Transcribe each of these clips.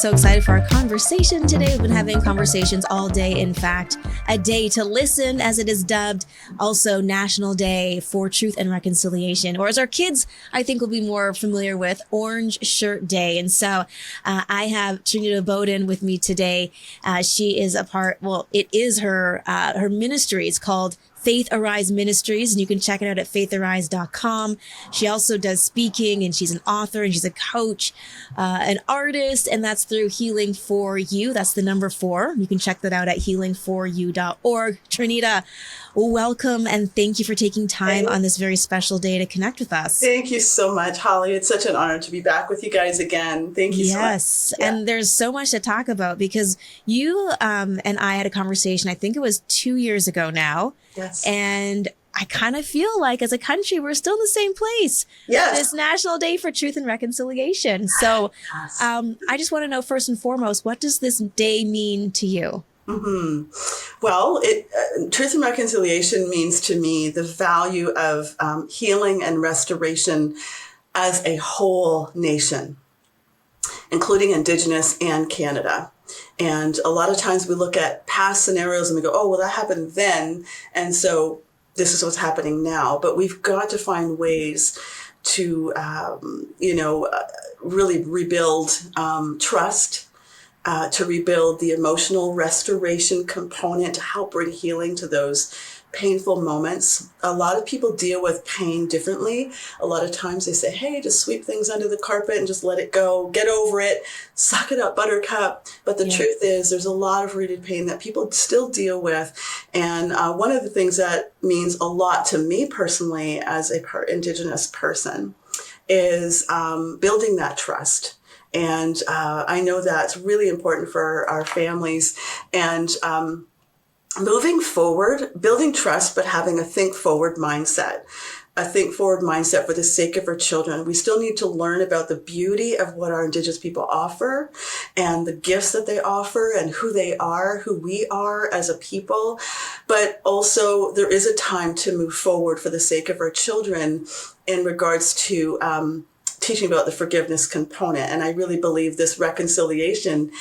so excited for our conversation today. We've been having conversations all day. In fact, a day to listen, as it is dubbed. Also, National Day for Truth and Reconciliation, or as our kids, I think, will be more familiar with, Orange Shirt Day. And so I have Trinita Bowden with me today. She is a part, well, it is her ministry. It's called Faith Arise Ministries, and you can check it out at faitharise.com. She also does speaking, and she's an author, and she's a coach, an artist, and that's through Healing for You. That's the number 4. You can check that out at healingforyou.org. Trinita, welcome, and thank you for taking time on this very special day to connect with us. Thank you so much, Holly. It's such an honor to be back with you guys again. Thank you so much. Yes, and there's so much to talk about because you and I had a conversation, I think it was 2 years ago now. Yes. And I kind of feel like as a country, we're still in the same place. Yes. This National Day for Truth and Reconciliation. So Yes. I just want to know, first and foremost, what does this day mean to you? Mm-hmm. Well, truth and reconciliation means to me the value of healing and restoration as a whole nation, including Indigenous and Canada. And a lot of times we look at past scenarios and we go, oh, well, that happened then. And so this is what's happening now. But we've got to find ways to, really rebuild trust, to rebuild the emotional restoration component, to help bring healing to those painful moments. A lot of people deal with pain differently. A lot of times they say, hey, just sweep things under the carpet and just let it go, get over it, suck it up, buttercup. But the truth is there's a lot of rooted pain that people still deal with. And one of the things that means a lot to me personally as a Indigenous person is building that trust. And I know that's really important for our families. And moving forward, building trust, but having a think forward mindset. A think forward mindset for the sake of our children. We still need to learn about the beauty of what our Indigenous people offer and the gifts that they offer and who they are, who we are as a people. But also there is a time to move forward for the sake of our children in regards to teaching about the forgiveness component. And I really believe this reconciliation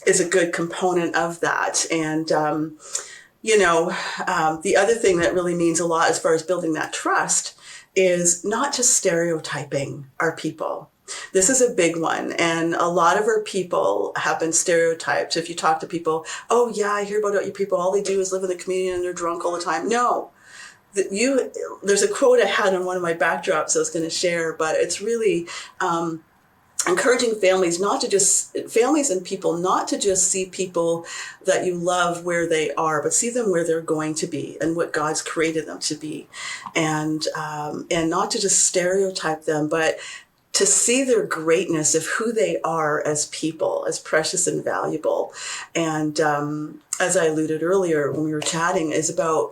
is a good component of that. And, the other thing that really means a lot as far as building that trust is not just stereotyping our people. This is a big one. And a lot of our people have been stereotyped. If you talk to people, oh yeah, I hear about your people. All they do is live in the community and they're drunk all the time. No. There's a quote I had on one of my backdrops I was going to share, but it's really encouraging families and people not to just see people that you love where they are, but see them where they're going to be and what God's created them to be, and not to just stereotype them, but to see their greatness of who they are as people, as precious and valuable. And as I alluded earlier when we were chatting, is about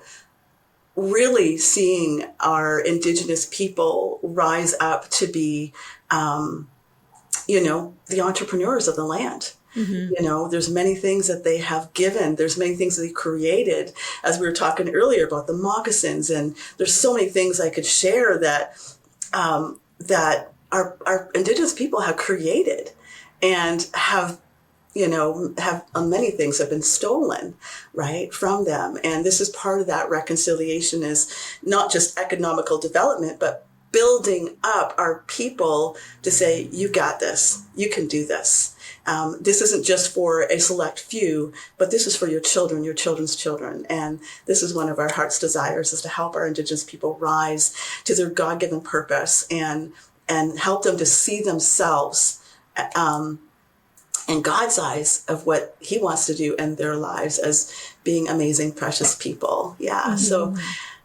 really seeing our Indigenous people rise up to be, the entrepreneurs of the land. Mm-hmm. There's many things that they have given. There's many things that they created, as we were talking earlier about the moccasins. And there's so many things I could share that our Indigenous people have created and have many things have been stolen, right, from them. And this is part of that reconciliation, is not just economical development, but building up our people to say, you got this, you can do this. This isn't just for a select few, but this is for your children, your children's children. And this is one of our heart's desires, is to help our Indigenous people rise to their God-given purpose and help them to see themselves in God's eyes of what he wants to do in their lives as being amazing, precious people. Yeah. Mm-hmm. So,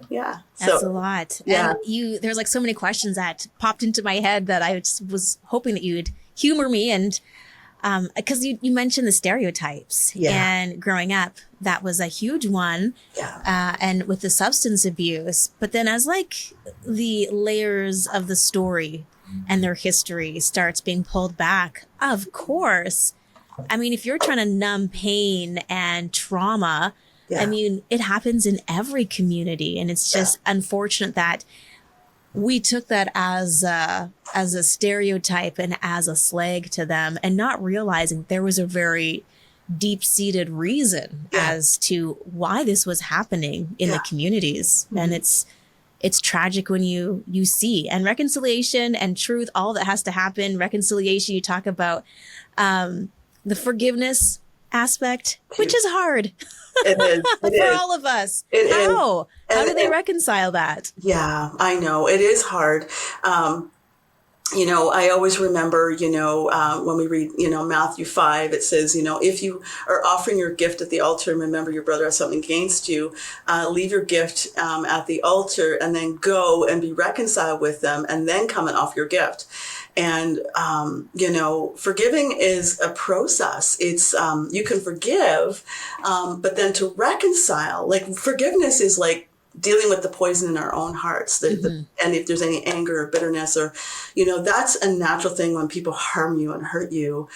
yeah. That's a lot. Yeah. And there's like so many questions that popped into my head that I was hoping that you'd humor me. And because you mentioned the stereotypes, and growing up, that was a huge one. Yeah. And with the substance abuse, but then as like the layers of the story and their history starts being pulled back, of course. I mean, if you're trying to numb pain and trauma, I mean, it happens in every community. And it's just unfortunate that we took that as a stereotype and as a slag to them, and not realizing there was a very deep-seated reason as to why this was happening in the communities. And it's tragic when you see, and reconciliation and truth, all that has to happen. Reconciliation, you talk about the forgiveness aspect, which is hard. It is. For all of us. How do they reconcile that? Yeah, I know. It is hard. I always remember, when we read, Matthew 5, it says, if you are offering your gift at the altar and remember your brother has something against you, leave your gift at the altar and then go and be reconciled with them and then come and offer your gift. And, forgiving is a process. It's, you can forgive, but then to reconcile, like forgiveness is like dealing with the poison in our own hearts. And if there's any anger or bitterness or, that's a natural thing when people harm you and hurt you.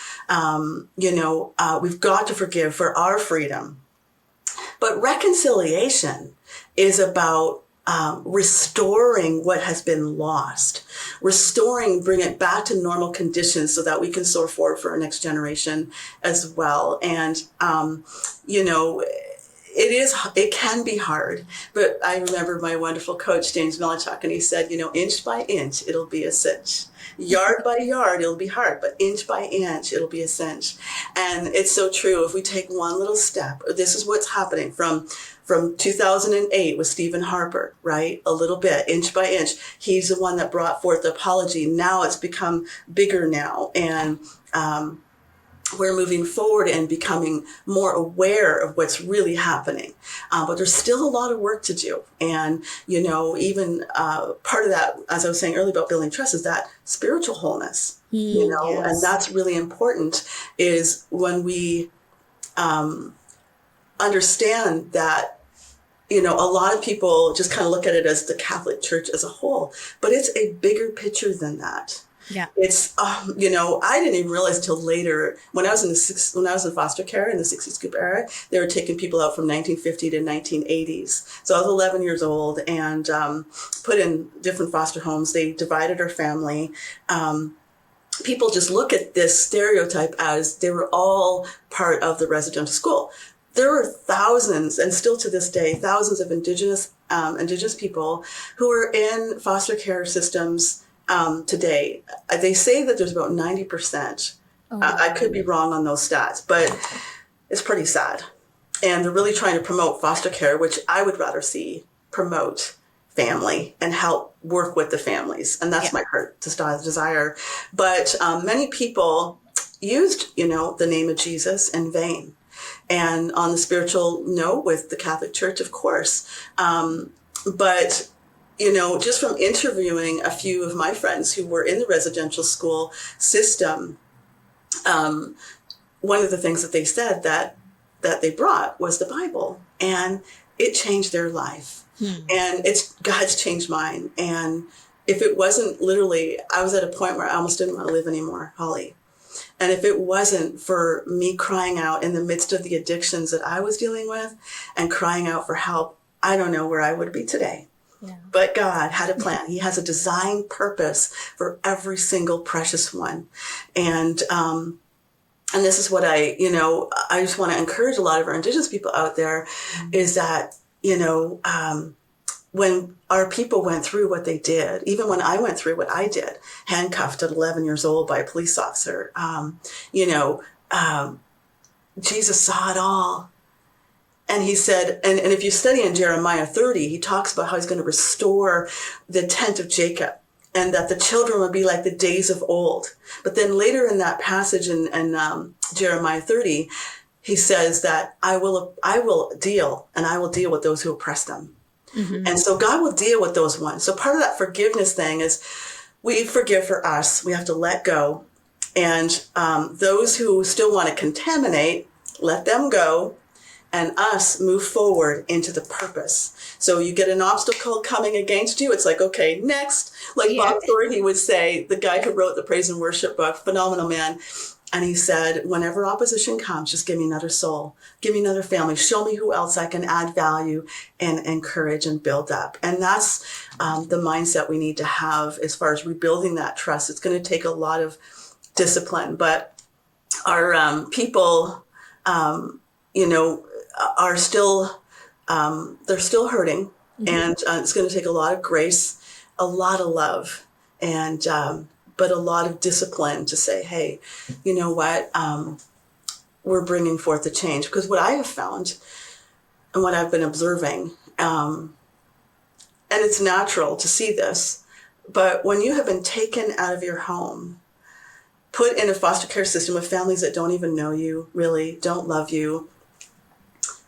We've got to forgive for our freedom. But reconciliation is about restoring what has been lost, bring it back to normal conditions so that we can soar forward for our next generation as well. And, it can be hard, but I remember my wonderful coach, James Millichuk, and he said, inch by inch, it'll be a cinch. Yard by yard, it'll be hard, but inch by inch, it'll be a cinch. And it's so true. If we take one little step, this is what's happening from 2008 with Stephen Harper, right? A little bit, inch by inch. He's the one that brought forth the apology. Now it's become bigger now. And, we're moving forward and becoming more aware of what's really happening. But there's still a lot of work to do. And, even part of that, as I was saying earlier about building trust, is that spiritual wholeness, and that's really important is when we understand that, a lot of people just kind of look at it as the Catholic Church as a whole, but it's a bigger picture than that. Yeah, it's I didn't even realize till later when I was in foster care in the 60s group era, they were taking people out from 1950 to 1980s. So I was 11 years old and put in different foster homes. They divided our family. People just look at this stereotype as they were all part of the residential school. There were thousands, and still to this day, thousands of Indigenous people who are in foster care systems. Today, they say that there's about 90%. I could be wrong on those stats, but it's pretty sad. And they're really trying to promote foster care, which I would rather see promote family and help work with the families. And that's my heart desire. But many people used, the name of Jesus in vain. And on the spiritual note with the Catholic Church, of course. But just from interviewing a few of my friends who were in the residential school system, one of the things that they said that they brought was the Bible, and it changed their life. And God's changed mine. And if it wasn't literally, I was at a point where I almost didn't want to live anymore, Hollie. And if it wasn't for me crying out in the midst of the addictions that I was dealing with and crying out for help, I don't know where I would be today. Yeah. But God had a plan. He has a design purpose for every single precious one. And this is what I just want to encourage a lot of our Indigenous people out there is that, when our people went through what they did, even when I went through what I did, handcuffed at 11 years old by a police officer, Jesus saw it all. And he said, and if you study in Jeremiah 30, he talks about how he's going to restore the tent of Jacob and that the children will be like the days of old. But then later in that passage in Jeremiah 30, he says that I will deal with those who oppress them. Mm-hmm. And so God will deal with those ones. So part of that forgiveness thing is we forgive for us. We have to let go. And those who still want to contaminate, let them go. And us move forward into the purpose. So you get an obstacle coming against you. It's like, okay, next. Like Bob Thornton, he would say, the guy who wrote the praise and worship book, phenomenal man. And he said, whenever opposition comes, just give me another soul, give me another family, show me who else I can add value and encourage and build up. And that's the mindset we need to have as far as rebuilding that trust. It's going to take a lot of discipline, but our people, are still, they're still hurting. Mm-hmm. And it's going to take a lot of grace, a lot of love, and but a lot of discipline to say, hey, you know what, we're bringing forth a change. Because what I have found and what I've been observing, and it's natural to see this, but when you have been taken out of your home, put in a foster care system with families that don't even know you, really don't love you,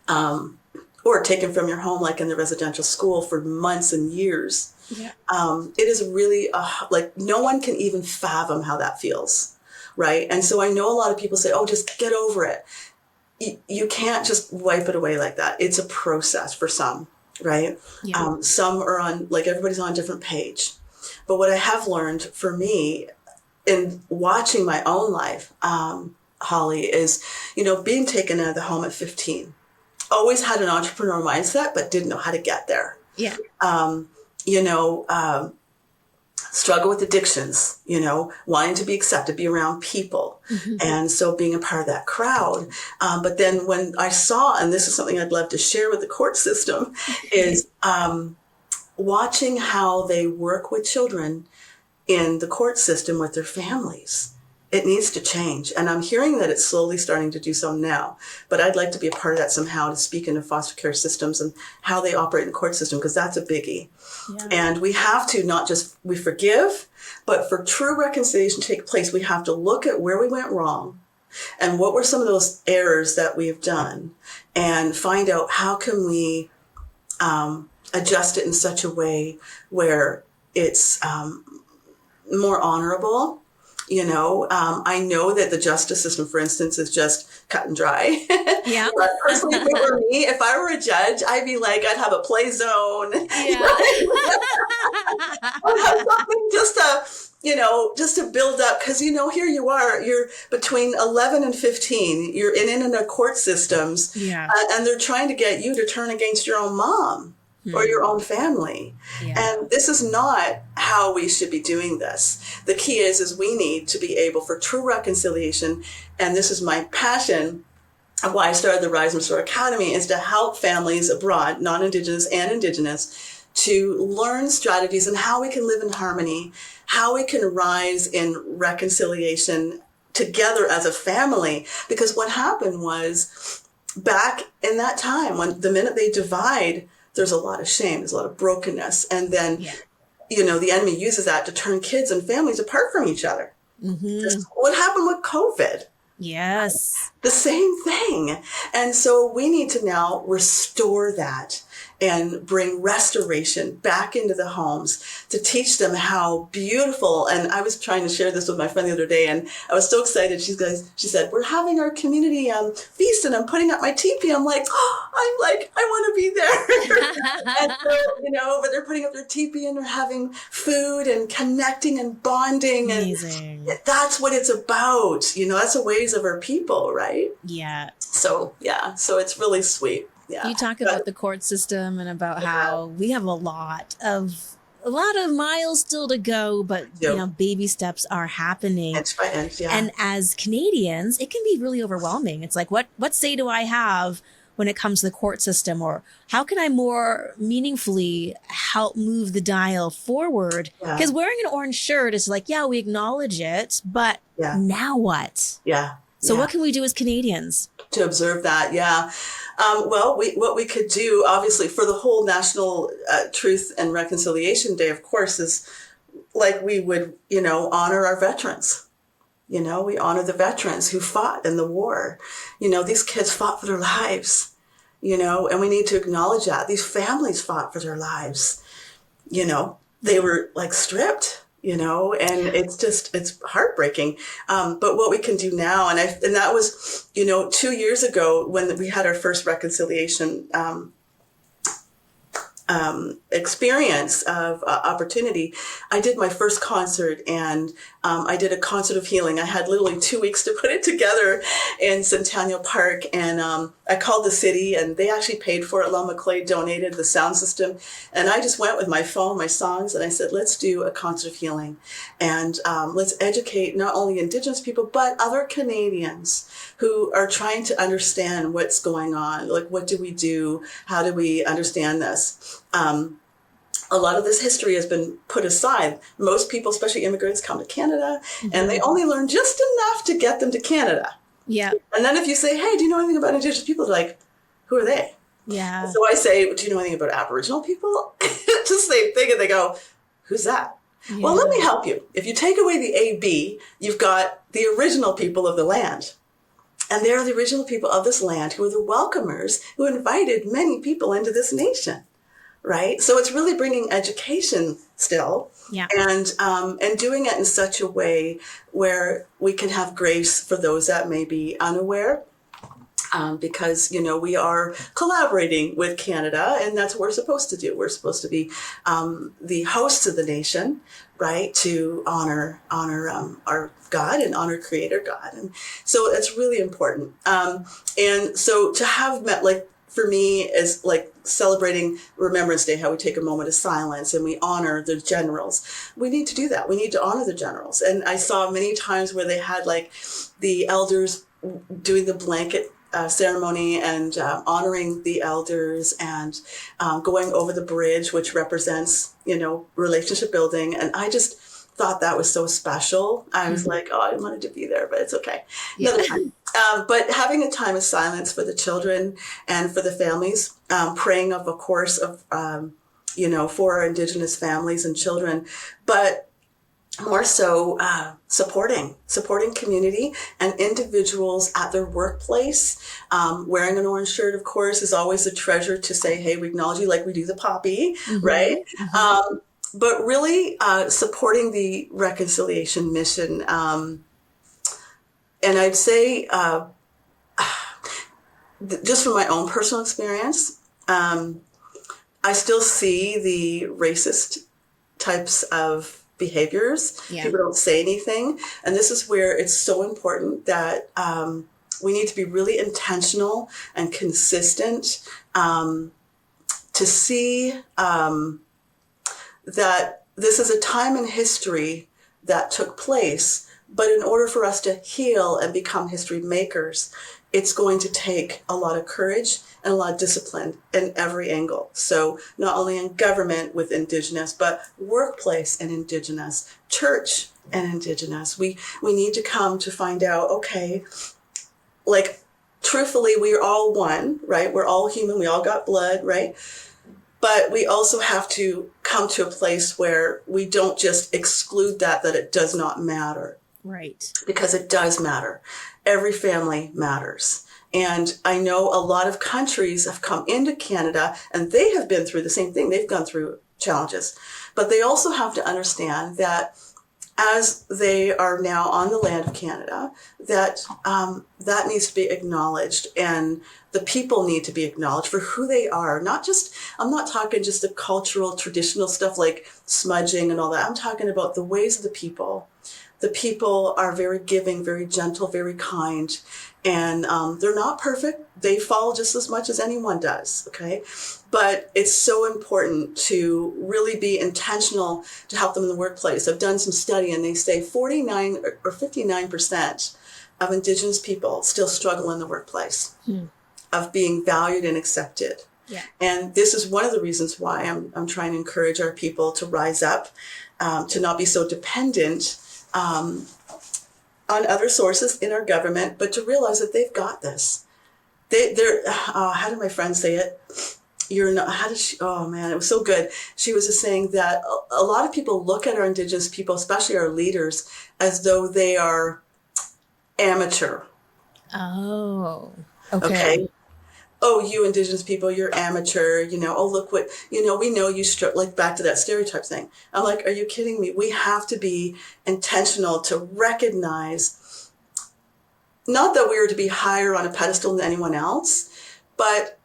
or taken from your home, like in the residential school for months and years. Yeah. It is really like no one can even fathom how that feels, right? And so I know a lot of people say, oh, just get over it. You can't just wipe it away like that. It's a process for some, right? Yeah. Some are on, like everybody's on a different page. But what I have learned for me in watching my own life, Holly, is, being taken out of the home at 15. Always had an entrepreneur mindset, but didn't know how to get there. Yeah. Struggle with addictions, wanting to be accepted, be around people. Mm-hmm. And so being a part of that crowd. But then when I saw, and this is something I'd love to share with the court system, is watching how they work with children in the court system with their families. It needs to change. And I'm hearing that it's slowly starting to do so now. But I'd like to be a part of that somehow, to speak into foster care systems and how they operate in the court system, because that's a biggie. Yeah. And we have to not just, we forgive, but for true reconciliation to take place, we have to look at where we went wrong and what were some of those errors that we've done, and find out how can we adjust it in such a way where it's more honorable. I know that the justice system, for instance, is just cut and dry. Yeah. But personally, if it were me, if I were a judge, I'd be like, I'd have a play zone. Yeah. I'd have something just to build up. Because, here you are, you're between 11 and 15. You're in the court systems. Yeah. And they're trying to get you to turn against your own mom. Or your own family. Yeah. And this is not how we should be doing this. The key is we need to be able, for true reconciliation, and this is my passion of why I started the Rise and Restore Academy, is to help families abroad, non-Indigenous and Indigenous, to learn strategies and how we can live in harmony, how we can rise in reconciliation together as a family. Because what happened was, back in that time, when the minute they divide, there's a lot of shame, there's a lot of brokenness. And then, the enemy uses that to turn kids and families apart from each other. Mm-hmm. That's what happened with COVID. Yes. The same thing. And so we need to now restore that and bring restoration back into the homes, to teach them how beautiful. And I was trying to share this with my friend the other day, and I was so excited. She said, we're having our community feast, and I'm putting up my teepee. I'm like, I want to be there. And so, but they're putting up their teepee and they're having food and connecting and bonding. Amazing. And that's what it's about. That's the ways of our people, right? Yeah. So it's really sweet. Yeah. You talk about the court system and about how we have a lot of miles still to go, but baby steps are happening. Inch by inch, yeah. And as Canadians, it can be really overwhelming. It's like, what say do I have when it comes to the court system, or how can I more meaningfully help move the dial forward? Because wearing an orange shirt is like, we acknowledge it, but now what? Yeah. So what can we do as Canadians to observe that? Yeah. What we could do, obviously, for the whole National Truth and Reconciliation Day, of course, is like we would, honor our veterans. We honor the veterans who fought in the war. These kids fought for their lives, and we need to acknowledge that. These families fought for their lives. They were like stripped. And it's heartbreaking. But what we can do now, and that was, 2 years ago when we had our first reconciliation experience of opportunity, I did my first concert, and I did a concert of healing. I had literally 2 weeks to put it together in Centennial Park, and I called the city, and they actually paid for it. Lon McClay donated the sound system, and I just went with my phone, my songs, and I said, let's do a concert of healing, and let's educate not only Indigenous people, but other Canadians who are trying to understand what's going on. Like, what do we do? How do we understand this? A lot of this history has been put aside. Most people, especially immigrants, come to Canada, and they only learn just enough to get them to Canada. Yeah. And then if you say, hey, do you know anything about Indigenous people? They're like, who are they? Yeah. So I say, do you know anything about Aboriginal people? It's the same thing. And they go, who's that? Yeah. Well, let me help you. If you take away the AB, you've got the original people of the land. And they're the original people of this land who are the welcomers who invited many people into this nation. Right. So it's really bringing education still, and doing it in such a way where we can have grace for those that may be unaware, because, we are collaborating with Canada, and that's what we're supposed to do. We're supposed to be the hosts of the nation, right, to honor our God and honor Creator God. And so it's really important. And so to have met, like, for me, is like celebrating Remembrance Day, how we take a moment of silence and we honor the generals. We need to do that. We need to honor the generals. And I saw many times where they had like the elders doing the blanket ceremony and honoring the elders, and going over the bridge, which represents, relationship building. And I just thought that was so special. I was like, oh, I wanted to be there, but it's okay. Another time. But having a time of silence for the children and for the families, praying of course, for our Indigenous families and children, but more so supporting community and individuals at their workplace. Wearing an orange shirt, of course, is always a treasure to say, hey, we acknowledge you, like we do the poppy, right? But really supporting the reconciliation mission. And I'd say, just from my own personal experience, I still see the racist types of behaviors. Yeah. People don't say anything. And this is where it's so important that we need to be really intentional and consistent to see that this is a time in history that took place. But in order for us to heal and become history makers, it's going to take a lot of courage and a lot of discipline in every angle. So not only in government with Indigenous, but workplace and Indigenous, church and Indigenous. We need to come to find out, okay, like, truthfully, we're all one, right? We're all human. We all got blood, right? But we also have to come to a place where we don't just exclude that it does not matter. Right. Because it does matter. Every family matters. And I know a lot of countries have come into Canada and they have been through the same thing. They've gone through challenges. But they also have to understand that as they are now on the land of Canada, that that needs to be acknowledged, and the people need to be acknowledged for who they are. I'm not talking just the cultural, traditional stuff like smudging and all that. I'm talking about the ways of the people. The people are very giving, very gentle, very kind, and they're not perfect. They fall just as much as anyone does, okay? But it's so important to really be intentional to help them in the workplace. I've done some study, and they say 49 or 59% of Indigenous people still struggle in the workplace of being valued and accepted. Yeah. And this is one of the reasons why I'm trying to encourage our people to rise up, to not be so dependent on other sources in our government, but to realize that they've got this. How did my friend say it? Oh man, it was so good. She was just saying that a lot of people look at our Indigenous people, especially our leaders, as though they are amateur. Oh, okay. Oh, you Indigenous people, you're amateur, oh, look what, we know you, like back to that stereotype thing. I'm like, are you kidding me? We have to be intentional to recognize, not that we are to be higher on a pedestal than anyone else, but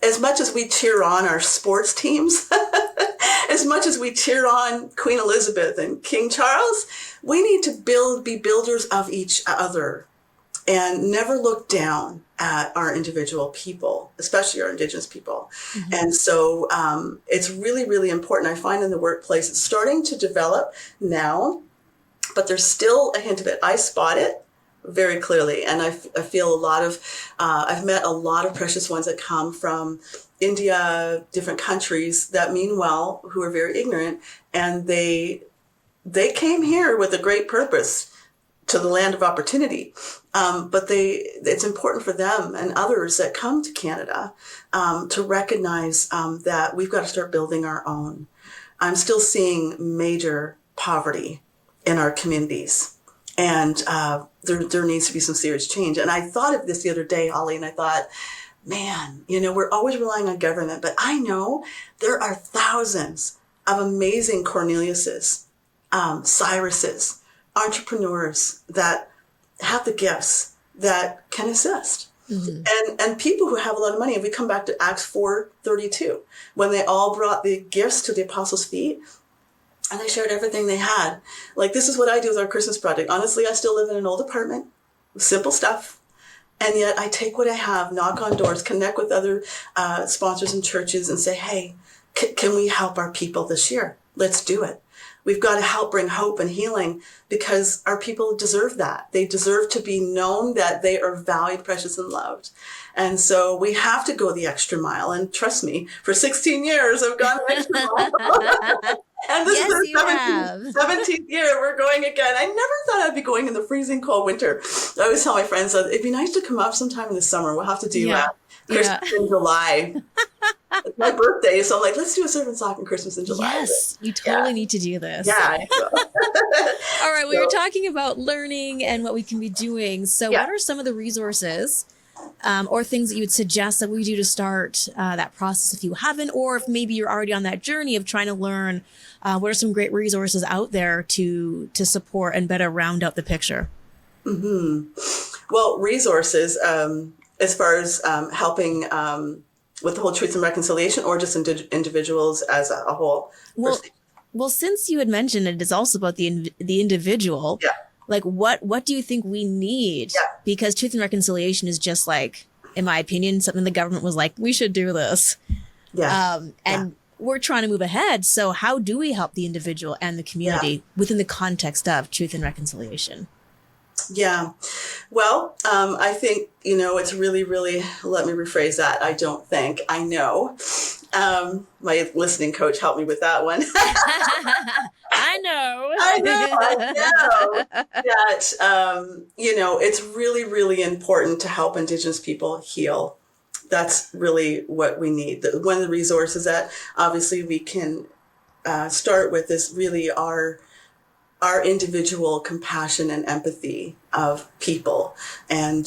as much as we cheer on our sports teams, as much as we cheer on Queen Elizabeth and King Charles, we need to be builders of each other and never look down at our individual people, especially our Indigenous people. Mm-hmm. And so it's really, really important. I find in the workplace, it's starting to develop now, but there's still a hint of it. I spot it very clearly. And I feel I've met a lot of precious ones that come from India, different countries that mean well, who are very ignorant. And they came here with a great purpose to the land of opportunity. But it's important for them and others that come to Canada to recognize that we've got to start building our own. I'm still seeing major poverty in our communities. And there needs to be some serious change. And I thought of this the other day, Hollie, and I thought, man, we're always relying on government, but I know there are thousands of amazing Corneliuses, Cyruses, entrepreneurs that have the gifts that can assist. Mm-hmm. And people who have a lot of money. If we come back to Acts 4:32, when they all brought the gifts to the apostles' feet, and they shared everything they had. Like, this is what I do with our Christmas project. Honestly, I still live in an old apartment with simple stuff. And yet I take what I have, knock on doors, connect with other sponsors and churches and say, hey, can we help our people this year? Let's do it. We've got to help bring hope and healing because our people deserve that. They deserve to be known that they are valued, precious, and loved. And so we have to go the extra mile. And trust me, for 16 years, I've gone the extra mile. And this is the 17th year we're going again. I never thought I'd be going in the freezing cold winter. I always tell my friends that it'd be nice to come up sometime in the summer. We'll have to do Christmas in July. It's my birthday, so I'm like, let's do a surf and sock on Christmas in July. Yes, you totally need to do this. Yeah, I know. All right, well, you're talking about learning and what we can be doing. So what are some of the resources or things that you would suggest that we do to start that process if you haven't, or if maybe you're already on that journey of trying to learn? What are some great resources out there to support and better round out the picture? Mm-hmm. Well, resources as far as helping with the whole truth and reconciliation, or just individuals as a whole? Well, since you had mentioned it is also about the individual. Yeah. Like, what do you think we need? Yeah. Because truth and reconciliation is just like, in my opinion, something the government was like, we should do this. Yeah. We're trying to move ahead. So how do we help the individual and the community within the context of truth and reconciliation? Yeah. Well, I think, it's really, really, let me rephrase that. I don't think, I know. My listening coach helped me with that one. I know that, it's really, really important to help Indigenous people heal. That's really what we need. One of the resources that obviously we can start with is really our individual compassion and empathy of people. And,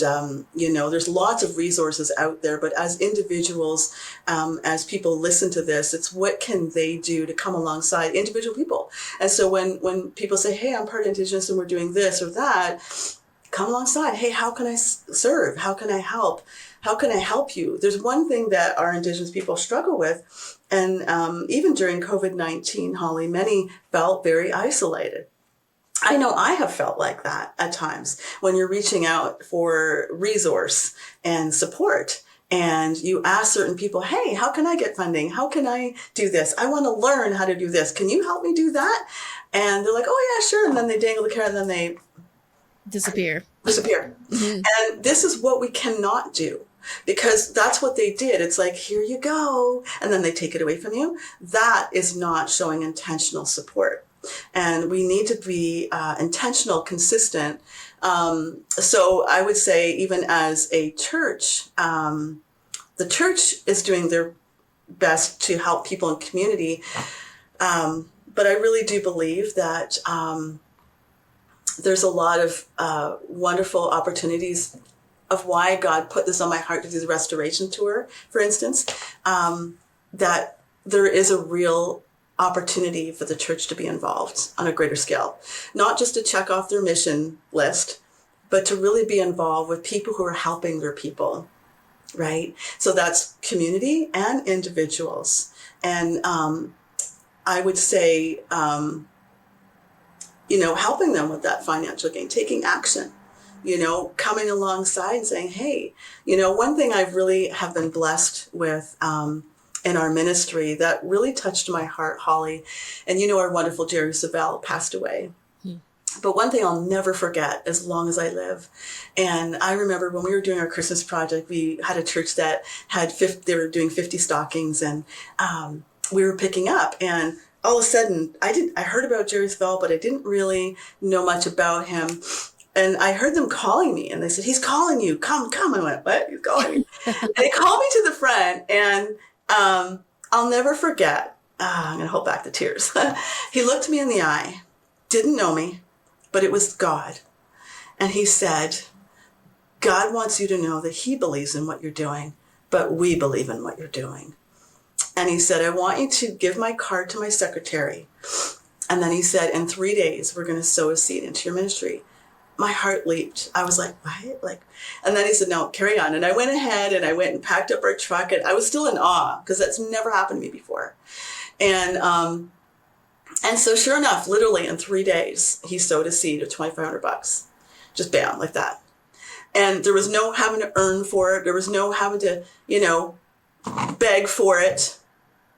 there's lots of resources out there, but as individuals, as people listen to this, it's what can they do to come alongside individual people? And so when people say, hey, I'm part Indigenous and we're doing this or that, come alongside. Hey, how can I serve? How can I help? How can I help you? There's one thing that our Indigenous people struggle with. And even during COVID-19, Hollie, many felt very isolated. I know I have felt like that at times when you're reaching out for resource and support and you ask certain people, hey, how can I get funding? How can I do this? I want to learn how to do this. Can you help me do that? And they're like, oh, yeah, sure. And then they dangle the carrot and then they disappear. Mm-hmm. And this is what we cannot do. Because that's what they did. It's like, here you go. And then they take it away from you. That is not showing intentional support. And we need to be intentional, consistent. So I would say even as a church, the church is doing their best to help people in community. But I really do believe that there's a lot of wonderful opportunities of why God put this on my heart to do the restoration tour, for instance, that there is a real opportunity for the church to be involved on a greater scale, not just to check off their mission list, but to really be involved with people who are helping their people. right? So that's community and individuals. And I would say, helping them with that financial gain, taking action, coming alongside and saying, hey, one thing I really have been blessed with in our ministry that really touched my heart, Hollie, and our wonderful Jerry Savelle passed away. But one thing I'll never forget as long as I live. And I remember when we were doing our Christmas project, we had a church that had they were doing 50 stockings, and we were picking up, and all of a sudden I heard about Jerry Savelle, but I didn't really know much about him. And I heard them calling me, and they said, he's calling you, come. I went, what? He's calling me. And they called me to the front, and I'll never forget. I'm going to hold back the tears. He looked me in the eye, didn't know me, but it was God. And he said, God wants you to know that he believes in what you're doing, but we believe in what you're doing. And he said, I want you to give my card to my secretary. And then he said, in 3 days, we're going to sow a seed into your ministry. My heart leaped. I was like, what? And then he said, no, carry on. And I went ahead and I went and packed up our truck, and I was still in awe because that's never happened to me before. And so sure enough, literally in 3 days, he sowed a seed of $2,500, just bam, like that. And there was no having to earn for it. There was no having to, beg for it,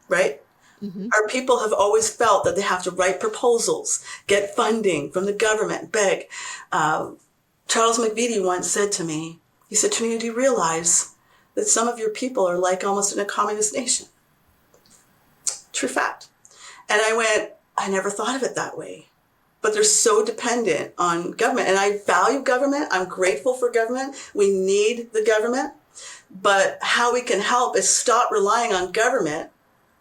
right? Mm-hmm. Our people have always felt that they have to write proposals, get funding from the government, beg. Charles McVitie once said to me, he said, Trinita, do you realize that some of your people are like almost in a communist nation? True fact. And I went, I never thought of it that way. But they're so dependent on government. And I value government. I'm grateful for government. We need the government. But how we can help is stop relying on government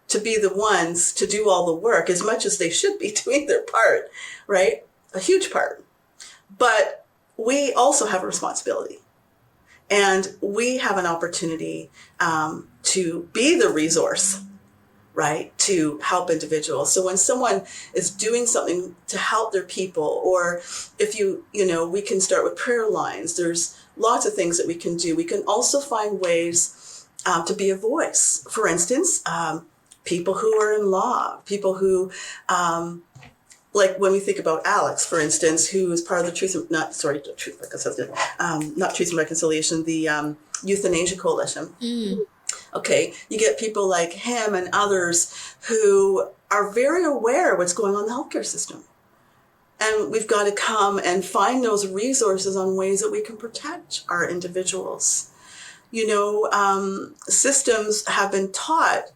to be the ones to do all the work, as much as they should be doing their part, right? A huge part. But we also have a responsibility. And we have an opportunity to be the resource, right, to help individuals. So when someone is doing something to help their people, or if we can start with prayer lines, there's lots of things that we can do. We can also find ways to be a voice. For instance, people who are in law, people who, like when we think about Alex, for instance, who is part of the not Truth and Reconciliation, the Euthanasia Coalition. Mm. Okay, you get people like him and others who are very aware of what's going on in the healthcare system. And we've got to come and find those resources on ways that we can protect our individuals. Systems have been taught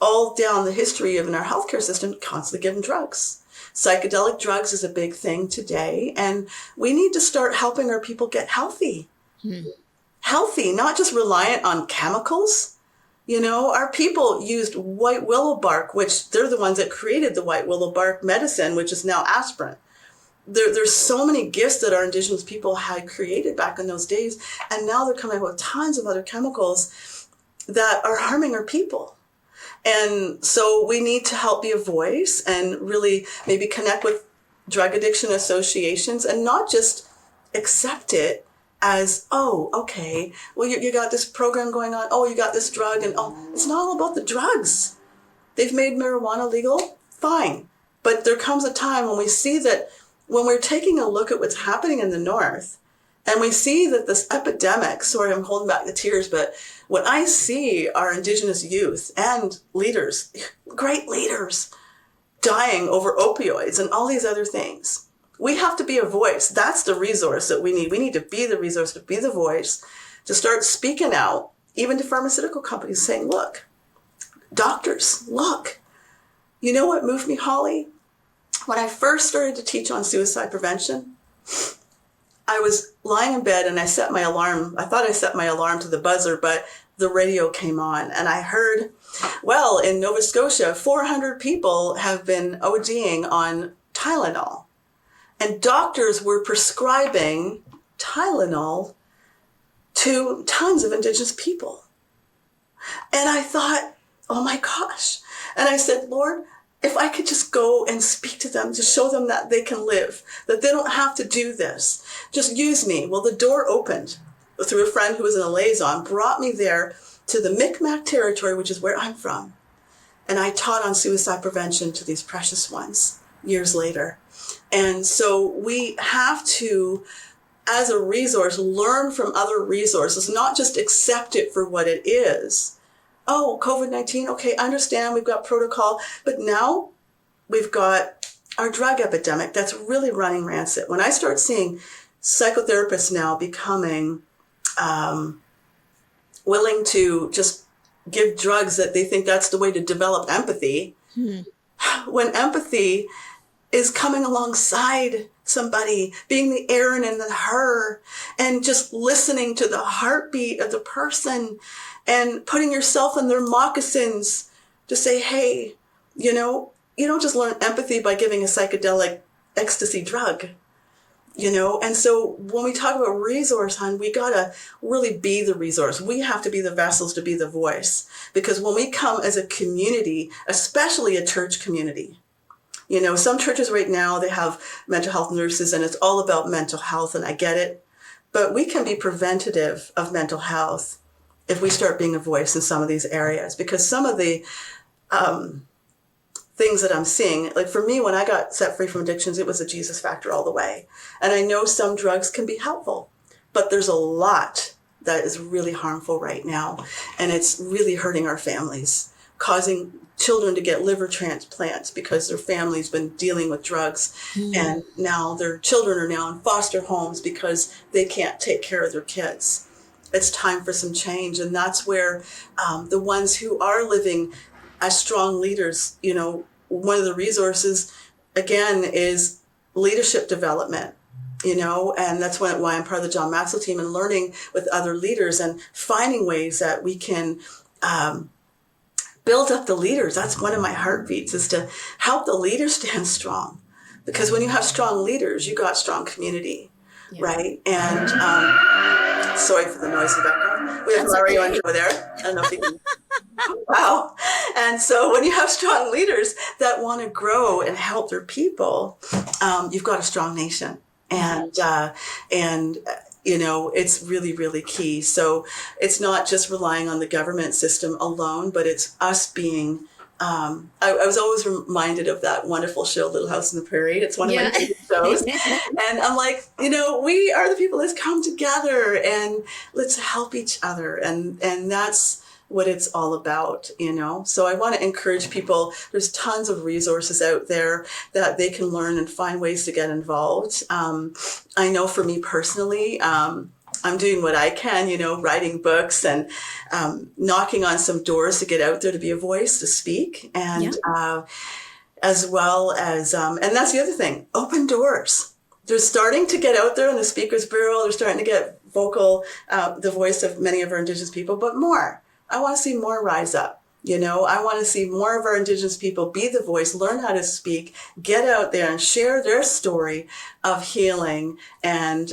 all down the history of in our healthcare system, constantly given drugs. Psychedelic drugs is a big thing today, and we need to start helping our people get healthy. Mm. Healthy, not just reliant on chemicals. Our people used white willow bark, which they're the ones that created the white willow bark medicine, which is now aspirin. There's so many gifts that our Indigenous people had created back in those days, and now they're coming up with tons of other chemicals that are harming our people. And so we need to help be a voice and really maybe connect with drug addiction associations and not just accept it as, oh, okay, well, you got this program going on. Oh, you got this drug. And it's not all about the drugs. They've made marijuana legal. Fine. But there comes a time when we see that when we're taking a look at what's happening in the North, and we see that this epidemic, sorry, I'm holding back the tears, but when I see our Indigenous youth and leaders, great leaders, dying over opioids and all these other things, we have to be a voice. That's the resource that we need. We need to be the resource, to be the voice, to start speaking out, even to pharmaceutical companies, saying, look, doctors, look. You know what moved me, Hollie? When I first started to teach on suicide prevention, I was lying in bed and I set my alarm. I thought I set my alarm to the buzzer, but the radio came on and I heard, well, in Nova Scotia, 400 people have been ODing on Tylenol. And doctors were prescribing Tylenol to tons of Indigenous people. And I thought, oh my gosh. And I said, Lord, if I could just go and speak to them, to show them that they can live, that they don't have to do this. Just use me. Well, the door opened. through a friend who was in a liaison, brought me there to the Micmac territory, which is where I'm from. And I taught on suicide prevention to these precious ones years later. And so we have to, as a resource, learn from other resources, not just accept it for what it is. Oh, COVID-19, okay, understand, we've got protocol, but now we've got our drug epidemic that's really running rancid. When I start seeing psychotherapists now becoming willing to just give drugs that they think that's the way to develop empathy, when empathy is coming alongside somebody, being the Aaron and the her, and just listening to the heartbeat of the person and putting yourself in their moccasins to say, hey, you know, you don't just learn empathy by giving a psychedelic ecstasy drug, you know? And so when we talk about resource, hon, we gotta really be the resource. We have to be the vessels to be the voice. Because when we come as a community, especially a church community, you know, some churches right now, they have mental health nurses and it's all about mental health, and I get it. But we can be preventative of mental health if we start being a voice in some of these areas. Because some of the things that I'm seeing, like for me, when I got set free from addictions, it was a Jesus factor all the way. And I know some drugs can be helpful, but there's a lot that is really harmful right now. And it's really hurting our families, causing children to get liver transplants because their family's been dealing with drugs. And now their children are now in foster homes because they can't take care of their kids. It's time for some change. And that's where the ones who are living as strong leaders, you know, one of the resources, again, is leadership development, you know, and that's why I'm part of the John Maxwell team and learning with other leaders and finding ways that we can build up the leaders. That's one of my heartbeats, is to help the leaders stand strong. Because when you have strong leaders, you got strong community, right? And sorry for the noise in the background. We have Mario over there. I don't know if you can. Wow. And so when you have strong leaders that want to grow and help their people, you've got a strong nation. And you know, it's really, really key. So it's not just relying on the government system alone, but it's us being, I was always reminded of that wonderful show, Little House on the Prairie. It's one of my favorite shows. And I'm like, you know, we are the people. Let's come together and let's help each other. And that's what it's all about, you know? So I want to encourage people. There's tons of resources out there that they can learn and find ways to get involved. I know for me personally, I'm doing what I can, you know, writing books and knocking on some doors to get out there, to be a voice, to speak. And as well as, and that's the other thing, open doors. They're starting to get out there in the Speakers Bureau. They're starting to get vocal, the voice of many of our Indigenous people, but more. I want to see more rise up. You know, I want to see more of our Indigenous people be the voice, learn how to speak, get out there and share their story of healing and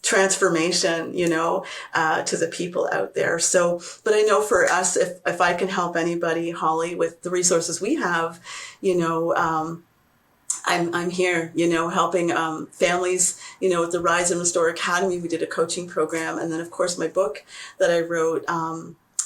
transformation, you know, to the people out there. So, but I know for us, if I can help anybody, Hollie, with the resources we have, you know, I'm here, you know, helping families, you know, with the Rise and Restore Academy. We did a coaching program. And then, of course, my book that I wrote,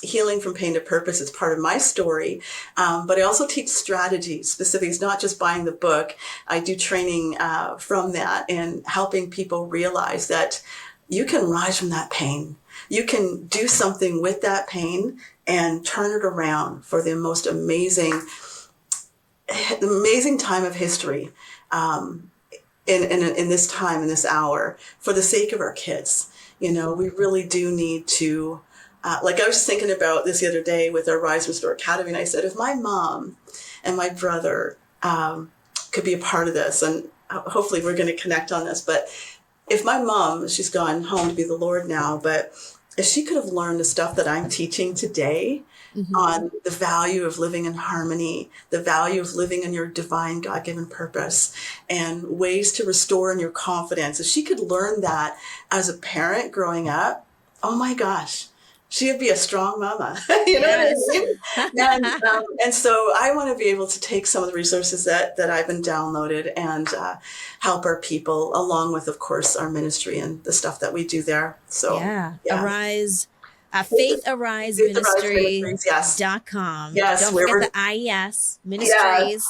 Healing from Pain to Purpose, is part of my story. But I also teach strategies, specific. It's not just buying the book. I do training from that and helping people realize that you can rise from that pain. You can do something with that pain and turn it around for the most amazing time of history in this time, in this hour, for the sake of our kids. You know, we really do need to, like I was just thinking about this the other day with our Rise Restore Academy, and I said, if my mom and my brother could be a part of this, and hopefully we're going to connect on this, but if my mom, she's gone home to be the Lord now, but if she could have learned the stuff that I'm teaching today, on the value of living in harmony, the value of living in your divine God-given purpose, and ways to restore in your confidence. If she could learn that as a parent growing up, oh my gosh, she'd be a strong mama. You know Yes. what I mean? And so I want to be able to take some of the resources that I've been downloaded and help our people, along with, of course, our ministry and the stuff that we do there. So Yeah. yeah. Arise. FaithAriseMinistry.com. Yes, Don't where forget we're, the IES yes, Ministries.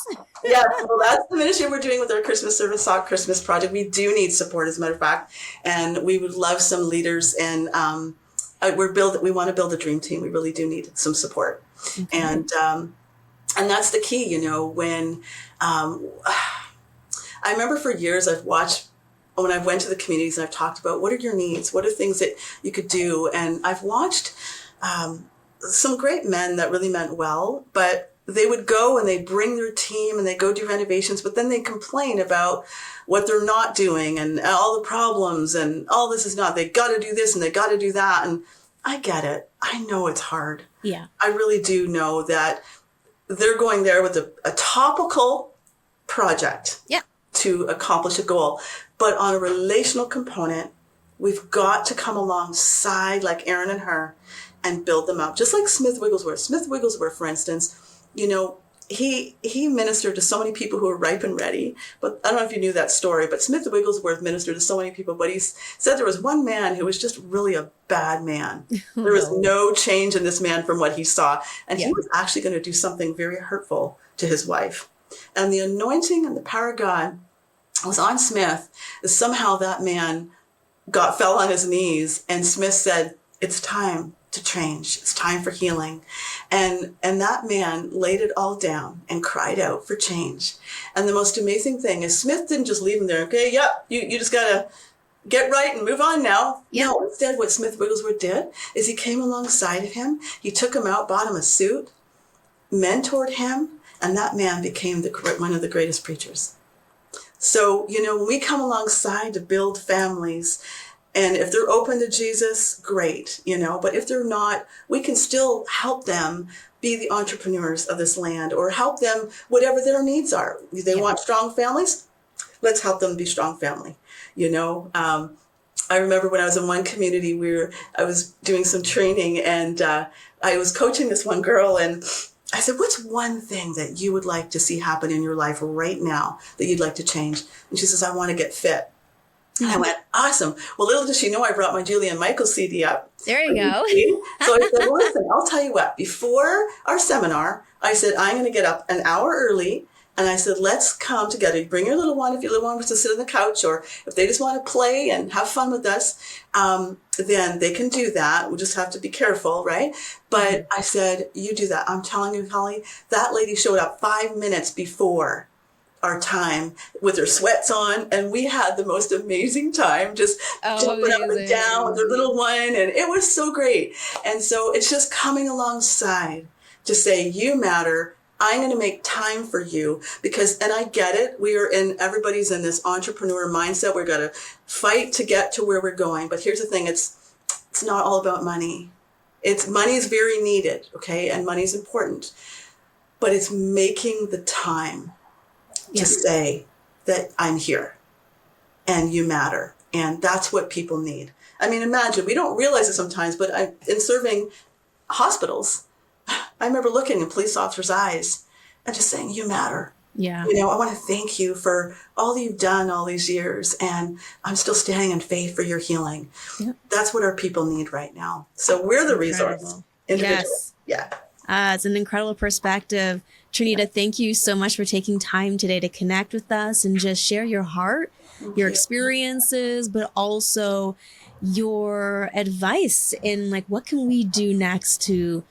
yes. Well, that's the ministry we're doing with our Christmas service, Sock Christmas project. We do need support, as a matter of fact, and we would love some leaders. And we want to build a dream team. We really do need some support, Okay. and that's the key. You know, when I remember for years I've watched. When I went to the communities and I've talked about what are your needs, what are things that you could do, and I've watched some great men that really meant well, but they would go and they bring their team and they go do renovations, but then they complain about what they're not doing and all the problems and all this is not, they got to do this and they got to do that. And I get it. I know it's hard. Yeah. I really do know that they're going there with a topical project. Yeah. To accomplish a goal. But on a relational component, we've got to come alongside like Aaron and her and build them up. Just like Smith Wigglesworth. Smith Wigglesworth, for instance, you know, he ministered to so many people who were ripe and ready. But I don't know if you knew that story, but Smith Wigglesworth ministered to so many people. But he said there was one man who was just really a bad man. There was no change in this man from what he saw. And he was actually going to do something very hurtful to his wife. And the anointing and the power of God was on Smith. Somehow that man fell on his knees, and Smith said, "It's time to change. It's time for healing." And that man laid it all down and cried out for change. And the most amazing thing is Smith didn't just leave him there. Okay, yep, you just gotta get right and move on now. Yep. No, instead what Smith Wigglesworth did is he came alongside of him. He took him out, bought him a suit, mentored him, and that man became one of the greatest preachers. So, you know, when we come alongside to build families, and if they're open to Jesus, great, you know, but if they're not, we can still help them be the entrepreneurs of this land or help them whatever their needs are. They want strong families, let's help them be strong family, you know. I remember when I was in one community where I was doing some training and I was coaching this one girl, and I said, "What's one thing that you would like to see happen in your life right now that you'd like to change?" And she says, "I want to get fit." And I went, "Awesome. Well, little does she know I brought my Julie and Michael CD up." There you go. So I said, "Well, listen, I'll tell you what. Before our seminar, I said, I'm going to get up an hour early. And I said, let's come together. You bring your little one if your little one wants to sit on the couch, or if they just want to play and have fun with us, then they can do that. We just have to be careful, right?" But I said, "You do that." I'm telling you, Hollie, that lady showed up 5 minutes before our time with her sweats on, and we had the most amazing time just jumping up and down with her little one, and it was so great. And so it's just coming alongside to say, you matter. I'm going to make time for you because, and I get it, everybody's in this entrepreneur mindset. We're going to fight to get to where we're going. But here's the thing, it's not all about money. Money is very needed, okay? And money is important, but it's making the time to say that I'm here and you matter. And that's what people need. I mean, imagine, we don't realize it sometimes, but in serving hospitals, I remember looking in police officers' eyes and just saying, you matter. Yeah. You know, I want to thank you for all that you've done all these years, and I'm still standing in faith for your healing. Yep. That's what our people need right now. So we're the resource. Yes. Yeah. It's an incredible perspective. Trinita, thank you so much for taking time today to connect with us and just share your heart, your experiences, but also your advice in like, what can we do next to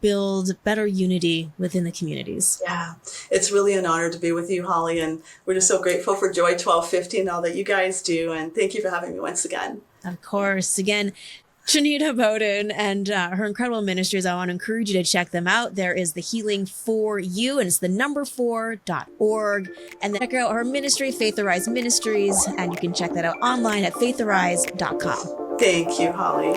build better unity within the communities. Yeah, it's really an honor to be with you, Hollie, and we're just so grateful for Joy 1250 and all that you guys do, and thank you for having me once again. Of course. Again, Trinita Bowden and her incredible ministries. I want to encourage you to check them out. There is the Healing for You, and it's the number4.org. And then check out her ministry, Faith Arise Ministries, and you can check that out online at faitharise.com. Thank you, Hollie.